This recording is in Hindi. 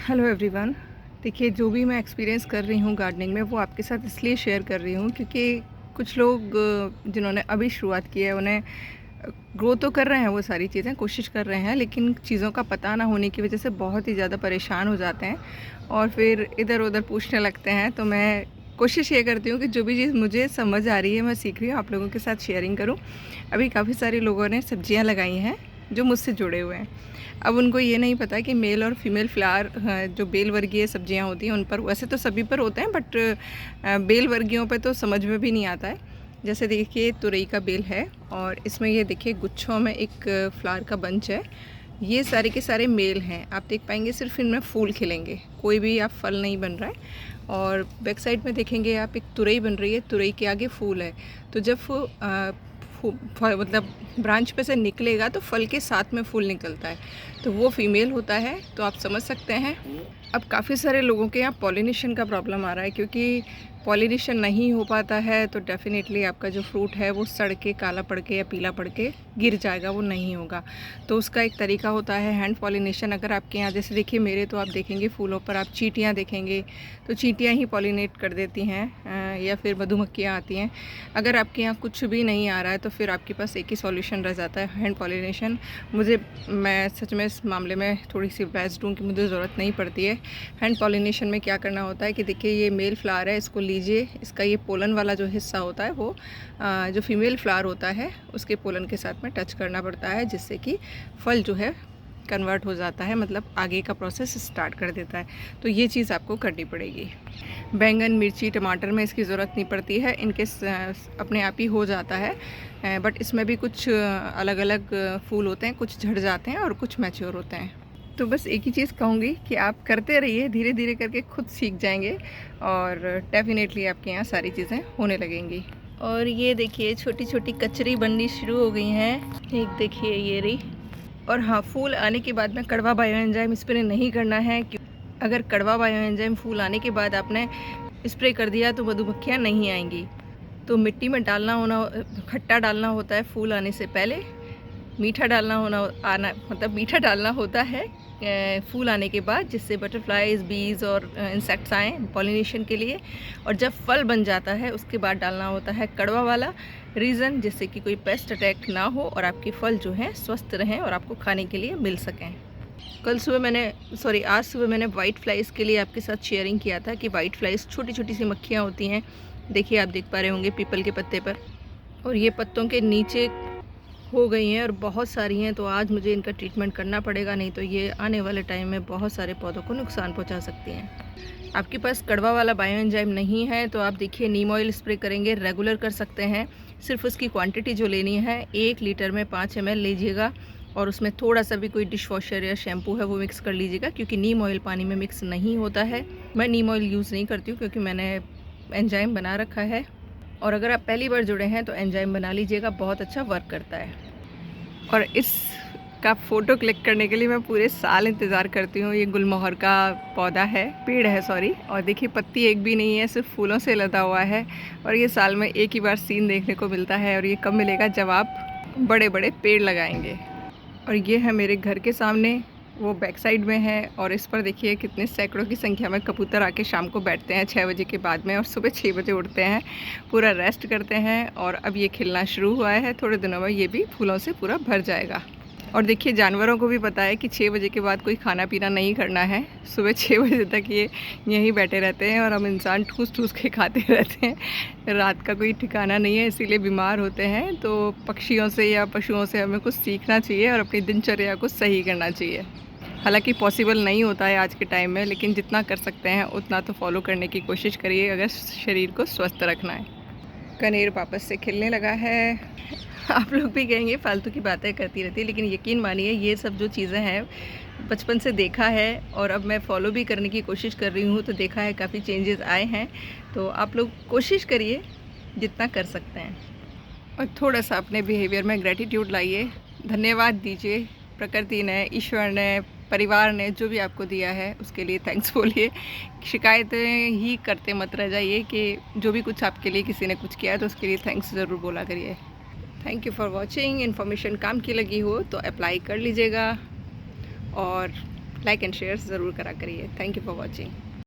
Hello everyone. देखिए, जो भी मैं एक्सपीरियंस कर रही हूँ गार्डनिंग में वो आपके साथ इसलिए शेयर कर रही हूँ क्योंकि कुछ लोग जिन्होंने अभी शुरुआत की है उन्हें ग्रो तो कर रहे हैं, वो सारी चीज़ें कोशिश कर रहे हैं, लेकिन चीज़ों का पता ना होने की वजह से बहुत ही ज़्यादा परेशान हो जाते हैं और फिर इधर उधर पूछने लगते हैं। तो मैं कोशिश ये करती हूँ कि जो भी चीज़ मुझे समझ आ रही है, मैं सीख रही हूँ, आप लोगों के साथ शेयरिंग करूँ। अभी काफ़ी सारे लोगों ने सब्जियाँ लगाई हैं जो मुझसे जुड़े हुए हैं। अब उनको ये नहीं पता कि मेल और फीमेल फ्लावर जो बेल वर्गीय सब्जियां होती हैं उन पर, वैसे तो सभी पर होते हैं बट बेल वर्गीयों पे तो समझ में भी नहीं आता है। जैसे देखिए, तुरई का बेल है और इसमें ये देखिए गुच्छों में एक फ्लावर का बंच है। ये सारे के सारे मेल हैं। आप देख पाएंगे सिर्फ इनमें फूल खिलेंगे, कोई भी आप फल नहीं बन रहा है। और बैक साइड में देखेंगे आप, एक तुरई बन रही है, तुरई के आगे फूल है। तो जब मतलब ब्रांच पे से निकलेगा तो फल के साथ में फूल निकलता है, तो वो फीमेल होता है। तो आप समझ सकते हैं। अब काफ़ी सारे लोगों के यहाँ पॉलिनेशन का प्रॉब्लम आ रहा है, क्योंकि पॉलिनेशन नहीं हो पाता है तो डेफ़िनेटली आपका जो फ्रूट है वो सड़ के काला पड़ के या पीला पड़ के गिर जाएगा, वो नहीं होगा। तो उसका एक तरीका होता है हैंड पॉलिनेशन। अगर आपके यहाँ, जैसे देखिए मेरे, तो आप देखेंगे फूलों पर आप चींटियाँ देखेंगे, तो चींटियाँ ही पॉलिनेट कर देती हैं या फिर मधुमक्खियाँ आती हैं। अगर आपके यहाँ कुछ भी नहीं आ रहा है तो फिर आपके पास एक ही सॉल्यूशन रह जाता है, हैंड पॉलिनेशन। मैं सच में इस मामले में थोड़ी सी बेस्ट हूँ कि मुझे ज़रूरत नहीं पड़ती है। हैंड पॉलिनेशन में क्या करना होता है कि देखिए ये मेल फ्लावर है, इसको लीजिए, इसका ये पोलन वाला जो हिस्सा होता है वो जो फीमेल फ्लावर होता है उसके पोलन के साथ में टच करना पड़ता है, जिससे कि फल जो है कन्वर्ट हो जाता है, मतलब आगे का प्रोसेस स्टार्ट कर देता है। तो ये चीज़ आपको करनी पड़ेगी। बैंगन, मिर्ची, टमाटर में इसकी ज़रूरत नहीं पड़ती है, इनके अपने आप ही हो जाता है। बट इसमें भी कुछ अलग अलग फूल होते हैं, कुछ झड़ जाते हैं और कुछ मैच्योर होते हैं। तो बस एक ही चीज़ कहूँगी कि आप करते रहिए, धीरे धीरे करके खुद सीख जाएंगे और डेफिनेटली आपके यहाँ सारी चीज़ें होने लगेंगी। और ये देखिए छोटी छोटी कचरी बननी शुरू हो गई हैं, एक देखिए ये रही। और हाँ, फूल आने के बाद में कड़वा बायो एंजाइम स्प्रे नहीं करना है, अगर कड़वा बायो एंजाइम फूल आने के बाद आपने स्प्रे कर दिया तो मधुमक्खियाँ नहीं आएंगी। तो मिट्टी में खट्टा डालना होता है फूल आने से पहले, मीठा मीठा डालना होता है फूल आने के बाद, जिससे बटरफ्लाइज, बीज और इंसेक्ट्स आएँ पॉलिनेशन के लिए। और जब फल बन जाता है उसके बाद डालना होता है कड़वा वाला, रीज़न जिससे कि कोई पेस्ट अटैक ना हो और आपके फल जो हैं स्वस्थ रहें और आपको खाने के लिए मिल सकें। आज सुबह मैंने वाइट फ्लाइज़ के लिए आपके साथ शेयरिंग किया था कि वाइट फ्लाइज़ छोटी छोटी सी मक्खियाँ होती हैं। देखिए, आप देख पा रहे होंगे पीपल के पत्ते पर, और ये पत्तों के नीचे हो गई हैं और बहुत सारी हैं। तो आज मुझे इनका ट्रीटमेंट करना पड़ेगा, नहीं तो ये आने वाले टाइम में बहुत सारे पौधों को नुकसान पहुंचा सकती हैं। आपके पास कड़वा वाला बायो एंजाइम नहीं है तो आप देखिए नीम ऑयल स्प्रे करेंगे, रेगुलर कर सकते हैं। सिर्फ उसकी क्वांटिटी जो लेनी है, 1 लीटर में 5 ml लीजिएगा और उसमें थोड़ा सा भी कोई डिश वॉशर या शैम्पू है वो मिक्स कर लीजिएगा, क्योंकि नीम ऑयल पानी में मिक्स नहीं होता है। मैं नीम ऑयल यूज़ नहीं करती हूँ क्योंकि मैंने एंजाइम बना रखा है। और अगर आप पहली बार जुड़े हैं तो एंजाइम बना लीजिएगा, बहुत अच्छा वर्क करता है। और इसका फ़ोटो क्लिक करने के लिए मैं पूरे साल इंतज़ार करती हूँ। ये गुलमोहर का पौधा है, पेड़ है सॉरी, और देखिए पत्ती एक भी नहीं है, सिर्फ फूलों से लदा हुआ है। और ये साल में एक ही बार सीन देखने को मिलता है, और ये कब मिलेगा, जब आप बड़े बड़े पेड़ लगाएंगे। और ये है मेरे घर के सामने, वो बैक साइड में है, और इस पर देखिए कितने सैकड़ों की संख्या में कबूतर आके शाम को बैठते हैं 6 बजे के बाद में, और सुबह 6 बजे उठते हैं, पूरा रेस्ट करते हैं। और अब ये खिलना शुरू हुआ है, थोड़े दिनों में ये भी फूलों से पूरा भर जाएगा। और देखिए जानवरों को भी पता है कि 6 बजे के बाद कोई खाना पीना नहीं करना है, सुबह 6 बजे तक ये यहीं बैठे रहते हैं और हम इंसान ठूस ठूस के खाते रहते हैं। रात का कोई ठिकाना नहीं है, इसीलिए बीमार होते हैं। तो पक्षियों से या पशुओं से हमें कुछ सीखना चाहिए और अपनी दिनचर्या को सही करना चाहिए। हालांकि पॉसिबल नहीं होता है आज के टाइम में, लेकिन जितना कर सकते हैं उतना तो फॉलो करने की कोशिश करिए अगर शरीर को स्वस्थ रखना है। कनेर वापस से खिलने लगा है। आप लोग भी कहेंगे फालतू की बातें करती रहती है, लेकिन यकीन मानिए ये सब जो चीज़ें हैं बचपन से देखा है और अब मैं फॉलो भी करने की कोशिश कर रही हूँ, तो देखा है काफ़ी चेंजेस आए हैं। तो आप लोग कोशिश करिए जितना कर सकते हैं, और थोड़ा सा अपने बिहेवियर में ग्रेटिट्यूड लाइए, धन्यवाद दीजिए प्रकृति ने, ईश्वर ने, परिवार ने जो भी आपको दिया है उसके लिए थैंक्स बोलिए। शिकायतें ही करते मत रह जाइए कि जो भी कुछ आपके लिए किसी ने कुछ किया है तो उसके लिए थैंक्स ज़रूर बोला करिए। Thank you for watching. Information काम की लगी हो तो अप्लाई कर लीजिएगा और लाइक एंड शेयर ज़रूर करा करिए। Thank you for watching.